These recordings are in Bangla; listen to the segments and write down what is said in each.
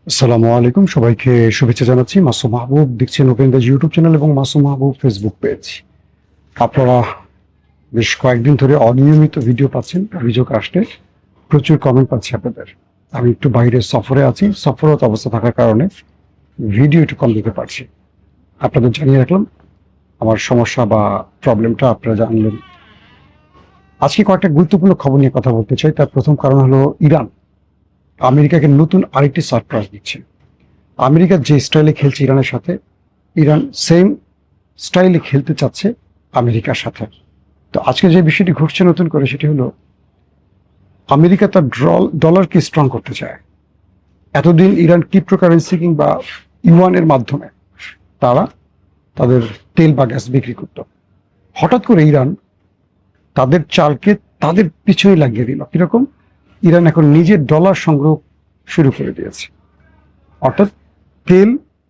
আসসালামু আলাইকুম, সবাইকে শুভেচ্ছা জানাচ্ছি। মাসুম মাহবুব দেখছেন ওপেন দ্য ইউটিউব চ্যানেল এবং মাসুম মাহবুব ফেসবুক পেজ। আপনারা বেশ কয়েকদিন ধরে অনিয়মিত ভিডিও পাচ্ছেন, অভিযোগ আসলে প্রচুর কমেন্ট পাচ্ছি আপনাদের। আমি একটু বাইরে সফরে আছি, সফররত অবস্থা থাকার কারণে ভিডিও একটু কম দিতে পারছি। আপনাদের জানিয়ে রাখলাম আমার সমস্যা বা প্রবলেমটা আপনারা জানলেন। আজকে কয়েকটা গুরুত্বপূর্ণ খবর নিয়ে কথা বলতে চাই। তার প্রথম কারণ হলো ইরান আমেরিকাকে নতুন আরেকটি সারপ্রাইজ দিচ্ছে। আমেরিকা যে স্টাইলে খেলছে ইরানের সাথে, ইরান সেম স্টাইলে খেলতে চাচ্ছে আমেরিকার সাথে। তো আজকে যে বিষয়টি ঘটছে নতুন করে, সেটি হলো আমেরিকা তার ডলারকে স্ট্রং করতে চায়। এতদিন ইরান ক্রিপ্টোকারেন্সি কিংবা ইউয়ানের মাধ্যমে তারা তাদের তেল বা গ্যাস বিক্রি করত। হঠাৎ করে ইরান তাদের চালকে তাদের পিছনে লাগিয়ে দিল। কিরকম? ইরান এখন নিজের ডলার সংগ্রহ শুরু করে দিয়েছে। অর্থাৎ তেল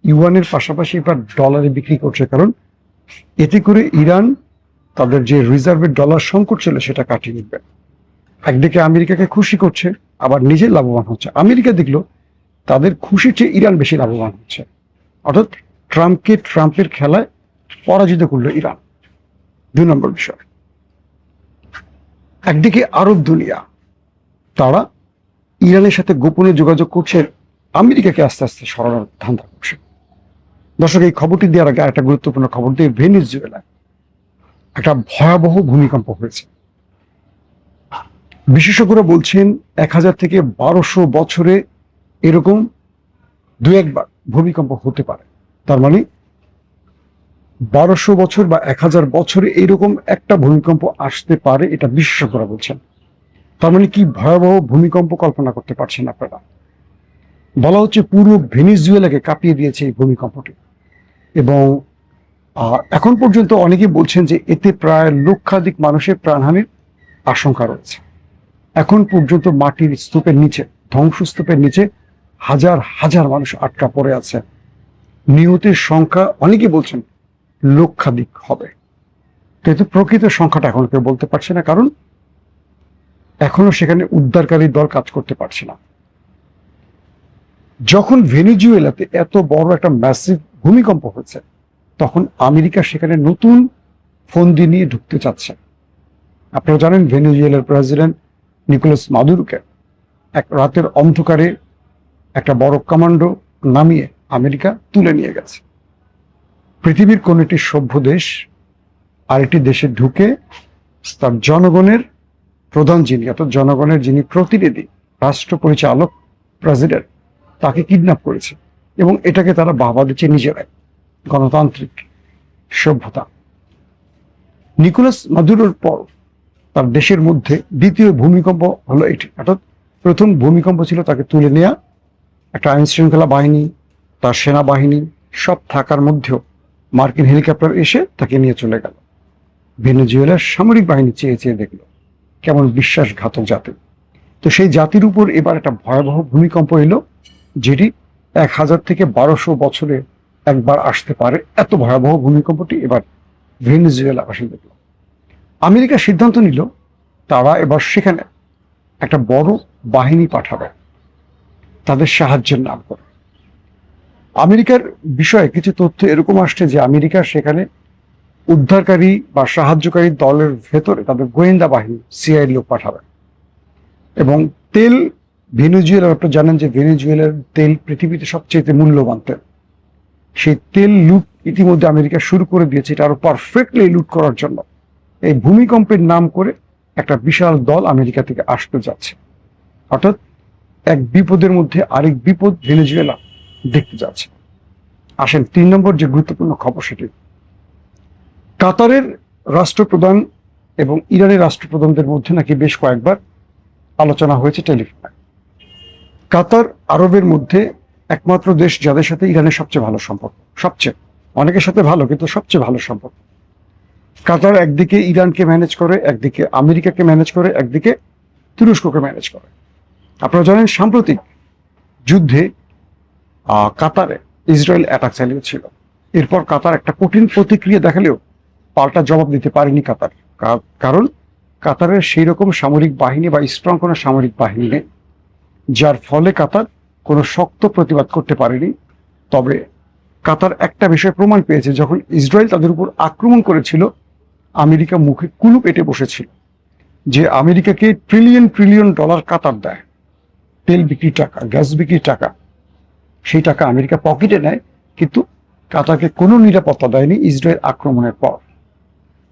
ইউয়ানের পাশাপাশি এবার ডলারে বিক্রি করছে, কারণ এতে করে ইরান তাদের যে রিজার্ভের ডলার সংকট ছিল সেটা কাটিয়ে নিবে। একদিকে আমেরিকাকে খুশি করছে, আবার নিজে লাভবান হচ্ছে। আমেরিকা দেখলো তাদের খুশির চেয়ে ইরান বেশি লাভবান হচ্ছে। অর্থাৎ ট্রাম্পের খেলায় পরাজিত করলো ইরান। 2 নম্বর বিষয়, একদিকে আরব দুনিয়া তারা ইরানের সাথে গোপনে যোগাযোগ করছে, আমেরিকাকে আস্তে আস্তে সরানোর ধান্দা করছে। দর্শক, এই খবরটি দেওয়ার আগে একটা গুরুত্বপূর্ণ খবর দিয়ে, ভেনেজুয়েলায় একটা ভয়াবহ ভূমিকম্প হয়েছে। বিশেষজ্ঞরা বলছেন 1000 থেকে 1200 বছরে এরকম 2-1 বার ভূমিকম্প হতে পারে। তার মানে 1200 বছর বা 1000 বছরে এইরকম একটা ভূমিকম্প আসতে পারে, এটা বিশেষজ্ঞরা বলছেন। তার মানে কি ভয়াবহ ভূমিকম্প কল্পনা করতে পারছেন আপনারা? বলা হচ্ছে পুরো ভেনেজুয়েলাকে কাঁপিয়ে দিয়েছে এই ভূমিকম্পটি। এবং এখন পর্যন্ত অনেকে বলছেন যে এতে প্রায় লক্ষাধিক মানুষের প্রাণহানির আশঙ্কা রয়েছে। এখন পর্যন্ত মাটির স্তূপের নিচে, ধ্বংসস্তূপের নিচে হাজার হাজার মানুষ আটকা পড়ে আছে। নিহতের সংখ্যা অনেকে বলছেন লক্ষাধিক হবে, কিন্তু প্রকৃত সংখ্যাটা এখন কেউ বলতে পারছে না, কারণ এখনো সেখানে উদ্ধারকারী দল কাজ করতে পারছে না। যখন ভেনেজুয়েলাতে এত বড় একটা ম্যাসিভ ভূমিকম্প হয়েছে, তখন আমেরিকা সেখানে নতুন ফন্দি নিয়ে ঢুকতে চাচ্ছে। আপনারা জানেন ভেনেজুয়েলার প্রেসিডেন্ট নিকোলাস মাদুরোকে এক রাতের অন্ধকারে একটা বড় কমান্ডো নামিয়ে আমেরিকা তুলে নিয়ে গেছে। পৃথিবীর কোন একটি সভ্য দেশ আরেকটি দেশে ঢুকে তার জনগণের প্রধান যিনি, অর্থাৎ জনগণের যিনি প্রতিনিধি, রাষ্ট্র পরিচালক, প্রেসিডেন্ট, তাকে কিডন্যাপ করেছে এবং এটাকে তারা বাহবা দিচ্ছে নিজেরাই। গণতান্ত্রিক সভ্যতা। নিকোলাস মাদুরোর পর তার দেশের মধ্যে দ্বিতীয় ভূমিকম্প হলো এটি। অর্থাৎ প্রথম ভূমিকম্প ছিল তাকে তুলে নেওয়া, একটা আইন শৃঙ্খলা বাহিনী, তার সেনাবাহিনী সব থাকার মধ্যেও মার্কিন হেলিকপ্টার এসে তাকে নিয়ে চলে গেল। ভেনেজুয়েলার সামরিক বাহিনী চেয়ে চেয়ে দেখলো, কেমন বিশ্বাসঘাতক জাতি। তো সেই জাতির উপর এবার একটা ভয়াবহ ভূমিকম্প এলো, যেটি 1000 থেকে 1200 বছরে একবার আসতে পারে। এত ভয়াবহ ভূমিকম্পটি এবার ভেনেজুয়েলা আসে দেখল। আমেরিকা সিদ্ধান্ত নিল তারা এবার সেখানে একটা বড় বাহিনী পাঠাবে তাদের সাহায্যের নাম করে। আমেরিকার বিষয়ে কিছু তথ্য এরকম আসছে যে আমেরিকা সেখানে উদ্ধারকারী বা সাহায্যকারী দলের ভেতরে তাদের গোয়েন্দা বাহিনী, সিআই লোক পাঠাবে। এবং তেল, ভেনেজুয়েলার, আপনারা জানেন যে ভেনেজুয়েলার তেল পৃথিবীতে সবচেয়ে মূল্যবান তেল। সেই তেল লুট ইতিমধ্যে আমেরিকা শুরু করে দিয়েছে। এটা আরো পারফেক্টলি লুট করার জন্য এই ভূমিকম্পের নাম করে একটা বিশাল দল আমেরিকা থেকে আসতে যাচ্ছে। অর্থাৎ এক বিপদের মধ্যে আরেক বিপদ ভেনেজুয়েলা দেখতে যাচ্ছে। আসেন 3 নম্বর যে গুরুত্বপূর্ণ খবর, সেটি কাতারের রাষ্ট্রপ্রধান এবং ইরানের রাষ্ট্রপ্রধানদের মধ্যে নাকি বেশ কয়েকবার আলোচনা হয়েছে টেলিফোনে। কাতার আরবের মধ্যে একমাত্র দেশ যাদের সাথে ইরানের সবচেয়ে ভালো সম্পর্ক, সবচেয়ে, অনেকের সাথে ভালো কিন্তু সবচেয়ে ভালো সম্পর্ক। কাতার একদিকে ইরানকে ম্যানেজ করে, একদিকে আমেরিকাকে ম্যানেজ করে, একদিকে তুরস্ককে ম্যানেজ করে। আপনারা জানেন সাম্প্রতিক যুদ্ধে কাতারে ইসরায়েল অ্যাটাক চালিয়েছিল। এরপর কাতার একটা কঠিন প্রতিক্রিয়া দেখালেও পাল্টা জবাব দিতে পারেনি কাতার, কারণ কাতারের সেই রকম সামরিক বাহিনী বা স্ট্রং কোনো সামরিক বাহিনী নেই, যার ফলে কাতার কোনো শক্ত প্রতিবাদ করতে পারেনি। তবে কাতার একটা বিষয় প্রমাণ পেয়েছে, যখন ইসরায়েল তাদের উপর আক্রমণ করেছিল আমেরিকা মুখে কুলুপ এঁটে বসেছিল যে আমেরিকাকে ট্রিলিয়ন ট্রিলিয়ন ডলার কাতার দেয়, তেল বিক্রির টাকা, গ্যাস বিক্রির টাকা, সেই টাকা আমেরিকা পকেটে নেয়, কিন্তু কাতারকে কোনো নিরাপত্তা দেয়নি ইসরায়েল আক্রমণের পর।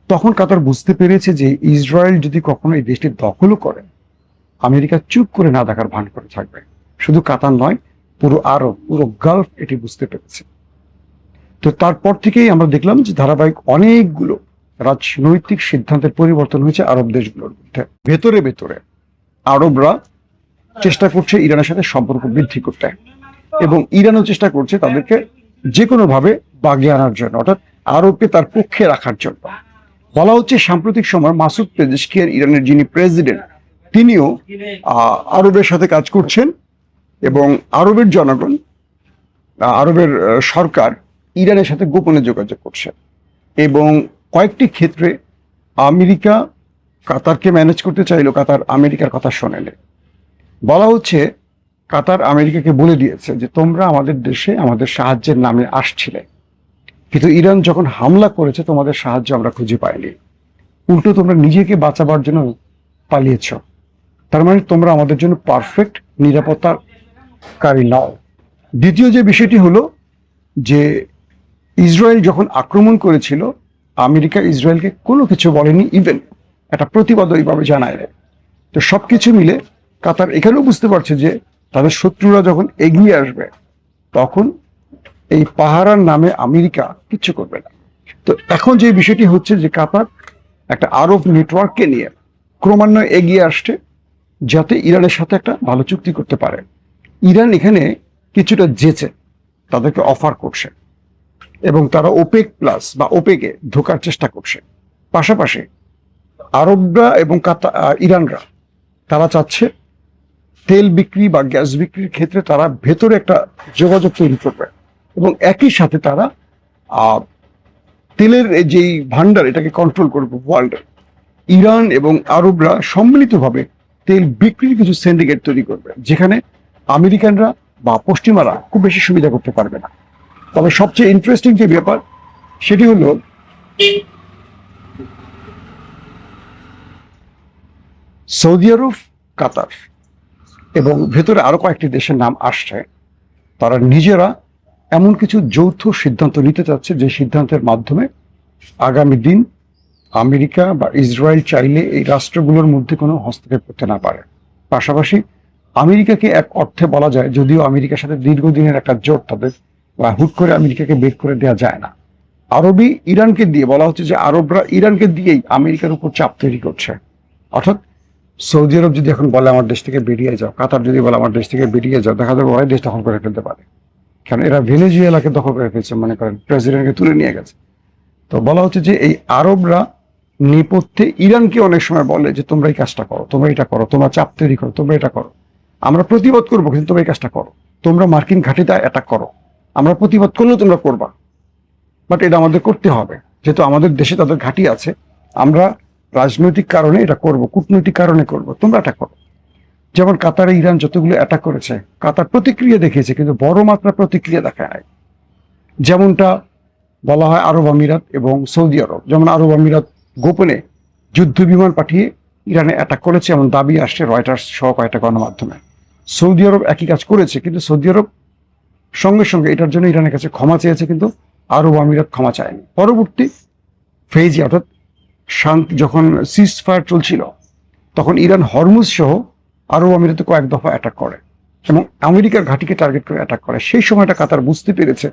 তখন কাতার বুঝতে পেরেছে যে ইসরায়েল যদি কখনো এই দেশটি দখলও করে, আমেরিকা চুপ করে না দেখার ভান করে থাকবে। শুধু কাতার নয়, পুরো আরব, পুরো গালফ এটি বুঝতে পেরেছে। তো তারপর থেকেই আমরা দেখলাম যে ধারাবাহিক অনেকগুলো রাজনৈতিক সিদ্ধান্তের পরিবর্তন হয়েছে আরব দেশগুলোর মধ্যে। ভেতরে ভেতরে আরবরা চেষ্টা করছে ইরানের সাথে সম্পর্ক বৃদ্ধি করতে, এবং ইরানও চেষ্টা করছে তাদেরকে যে কোনোভাবে বাগে আনার জন্য, অর্থাৎ আরবকে তার পক্ষে রাখার জন্য। বলা হচ্ছে সাম্প্রতিক সময় মাসুদ পেজেশকিয়ান, ইরানের যিনি প্রেসিডেন্ট, তিনিও আরবের সাথে কাজ করছেন, এবং আরবের জনগণ, আরবের সরকার ইরানের সাথে গোপনে যোগাযোগ করছে। এবং কয়েকটি ক্ষেত্রে আমেরিকা কাতারকে ম্যানেজ করতে চাইলেও কাতার আমেরিকার কথা শোনেনি। বলা হচ্ছে কাতার আমেরিকাকে বলে দিয়েছে যে তোমরা আমাদের দেশে আমাদের সাহায্যের নামে আসছিলে, কিন্তু ইরান যখন হামলা করেছে তোমাদের সাহায্য আমরা খুঁজে পাইনি, উল্টো তোমরা নিজেকে বাঁচাবার জন্য পালিয়েছ। তার মানে তোমরা আমাদের জন্য পারফেক্ট নিরাপত্তাকারী নাও। দ্বিতীয় যে বিষয়টি হলো যে ইসরায়েল যখন আক্রমণ করেছিল, আমেরিকা ইসরায়েলকে কোনো কিছু বলেনি, ইভেন একটা প্রতিবাদ ওইভাবে জানায় না। তো সবকিছু মিলে কাতার এখানেও বুঝতে পারছে যে তাদের শত্রুরা যখন এগিয়ে আসবে, তখন এই পাহারার নামে আমেরিকা কিচ্ছু করবে না। তো এখন যে বিষয়টি হচ্ছে যে কাতার একটা আরব নেটওয়ার্ককে নিয়ে ক্রমান্বয়ে এগিয়ে আসছে, যাতে ইরানের সাথে একটা ভালো চুক্তি করতে পারে। ইরান এখানে কিছুটা জেচে তাদেরকে অফার করছে, এবং তারা ওপেক প্লাস বা ওপেকে ঢোকার চেষ্টা করছে। পাশাপাশি আরবরা এবং ইরানরা তারা চাচ্ছে তেল বিক্রি বা গ্যাস বিক্রির ক্ষেত্রে তারা ভেতরে একটা যোগাযোগ তৈরি করবে, এবং একই সাথে তারা তেলের যেই ভান্ডার এটাকে কন্ট্রোল করবে ওয়ার্ল্ডে। ইরান এবং আরবরা সম্মিলিতভাবে তেল বিক্রির কিছু সিন্ডিকেট তৈরি করবে, যেখানে আমেরিকানরা বা পশ্চিমারা খুব বেশি সুবিধা করতে পারবে না। তবে সবচেয়ে ইন্টারেস্টিং যে ব্যাপার সেটি হলো সৌদি আরব, কাতার এবং ভেতরে আরো কয়েকটি দেশের নাম আসছে। তারা নিজেরা এমন কিছু যৌথ সিদ্ধান্ত নিতে চাচ্ছে, যে সিদ্ধান্তের মাধ্যমে আগামী দিন আমেরিকা বা ইসরায়েল চাইলে এই রাষ্ট্রগুলোর মধ্যে কোনো হস্তক্ষেপ করতে না পারে। পাশাপাশি আমেরিকাকে এক অর্থে বলা যায়, যদিও আমেরিকার সাথে দীর্ঘদিনের একটা জোট তাদের, বা হুট করে আমেরিকাকে বের করে দেওয়া যায় না। আরবই ইরানকে দিয়ে, বলা হচ্ছে যে আরবরা ইরানকে দিয়েই আমেরিকার উপর চাপ তৈরি করছে। অর্থাৎ সৌদি আরব যদি এখন বলে আমার দেশ থেকে বেরিয়ে যাও, কাতার যদি বলে আমার দেশ থেকে বেরিয়ে যাও, দেখা যাবে ওরাই দেশ দখল করে ফেলতে পারে। কারণ এরা ভেনেজুয়েলাকে দখল করে ফেলছে, মনে করেন প্রেসিডেন্টকে তুলে নিয়ে গেছে। তো বলা হচ্ছে যে এই আরবরা নেপথ্যে ইরানকে অনেক সময় বলে যে তোমরা এই কাজটা করো, তোমরা এটা করো, তোমরা চাপ তৈরি করো, তোমরা এটা করো, আমরা প্রতিবাদ করবো কিন্তু তোমরা এই কাজটা করো, তোমরা মার্কিন ঘাঁটিতে অ্যাটাক করো, আমরা প্রতিবাদ করলেও তোমরা করবা, বাট এটা আমাদের করতে হবে, যেহেতু আমাদের দেশে তাদের ঘাঁটি আছে, আমরা রাজনৈতিক কারণে এটা করব, কূটনৈতিক কারণে করব, তোমরা অ্যাটাক করো। যেমন কাতারে ইরান যতগুলো অ্যাটাক করেছে, কাতার প্রতিক্রিয়া দেখিয়েছে, কিন্তু বড় মাত্রা প্রতিক্রিয়া দেখায় নাই। যেমনটা বলা হয় আরব আমিরাত এবং সৌদি আরব, যেমন আরব আমিরাত গোপনে যুদ্ধ বিমান পাঠিয়ে ইরানে অ্যাটাক করেছে, এমন দাবি আসছে রয়টার্স সহ কয়েকটা গণমাধ্যমে। সৌদি আরব একই কাজ করেছে, কিন্তু সৌদি আরব সঙ্গে সঙ্গে এটার জন্য ইরানের কাছে ক্ষমা চেয়েছে, কিন্তু আরব আমিরাত ক্ষমা চায়নি। পরবর্তী ফেজে, অর্থাৎ শান্তি যখন সিজ ফায়ার চলছিল, তখন ইরান হরমুজ সহ আরব আমিরাতে কয়েক দফা অ্যাটাক করে এবং আমেরিকার ঘাঁটিকে টার্গেট করে অ্যাটাক করে। সেই সময়টা কাতার বুঝতে পেরেছে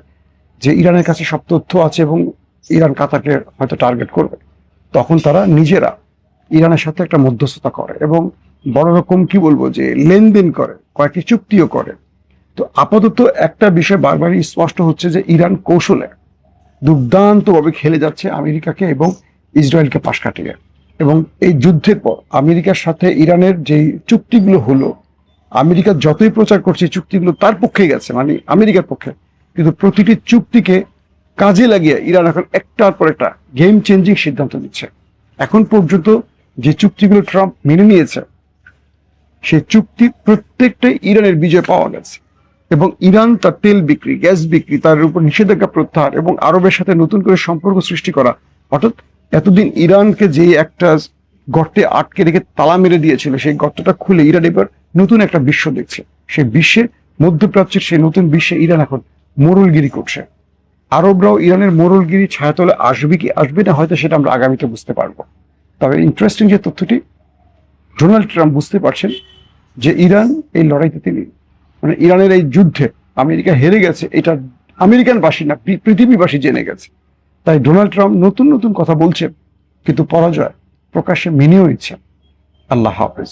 যে ইরানের কাছে সব তথ্য আছে এবং ইরান কাতারকে হয়তো টার্গেট করবে। তখন তারা নিজেরা ইরানের সাথে একটা মধ্যস্থতা করে এবং বড় রকম কি বলবো যে লেনদেন করে, কয়েকটি চুক্তিও করে। তো আপাতত একটা বিষয় বারবারই স্পষ্ট হচ্ছে যে ইরান কৌশলে দুর্দান্তভাবে খেলে যাচ্ছে আমেরিকাকে এবং ইসরায়েলকে পাশ কাটিয়ে। এবং এই যুদ্ধের পর আমেরিকার সাথে ইরানের যেই চুক্তিগুলো হলো, আমেরিকা যতই প্রচার করছে চুক্তিগুলো তার পক্ষে গেছে, মানে আমেরিকার পক্ষে, কিন্তু প্রতিটি চুক্তিকে কাজে লাগিয়ে ইরান এখন একটার পর একটা গেম চেঞ্জিং সিদ্ধান্ত নিচ্ছে। এখন পর্যন্ত যে চুক্তিগুলো ট্রাম্প মেনে নিয়েছে, সেই চুক্তি প্রত্যেকটাই ইরানের বিজয় পাওয়া গেছে। এবং ইরান তার তেল বিক্রি, গ্যাস বিক্রি, তার উপর নিষেধাজ্ঞা প্রত্যাহার এবং আরবের সাথে নতুন করে সম্পর্ক সৃষ্টি করা, অর্থাৎ এতদিন ইরানকে যে একটা গর্তে আটকে রেখে তালা মেরে দিয়েছিল, সেই গর্তটা খুলে ইরান এবার নতুন একটা বিশ্ব দেখছে। সেই বিশ্বে, মধ্যপ্রাচ্যের সেই নতুন বিশ্বে ইরান এখন মোড়লগিরি করছে। আরবরাও ইরানের মোড়লগিরি ছায়াতলে আসবে কি আসবে না, হয়তো সেটা আমরা আগামীতে বুঝতে পারবো। তবে ইন্টারেস্টিং যে তথ্যটি, ডোনাল্ড ট্রাম্প বুঝতে পারছেন যে ইরান এই লড়াইতে তিনি, মানে ইরানের এই যুদ্ধে আমেরিকা হেরে গেছে, এটা আমেরিকানবাসী না, পৃথিবীবাসী জেনে গেছে। তাই ডোনাল্ড ট্রাম্প নতুন নতুন কথা বলছেন, কিন্তু পরাজয় প্রকাশ্যে মেনেও নিচ্ছেন। আল্লাহ হাফেজ।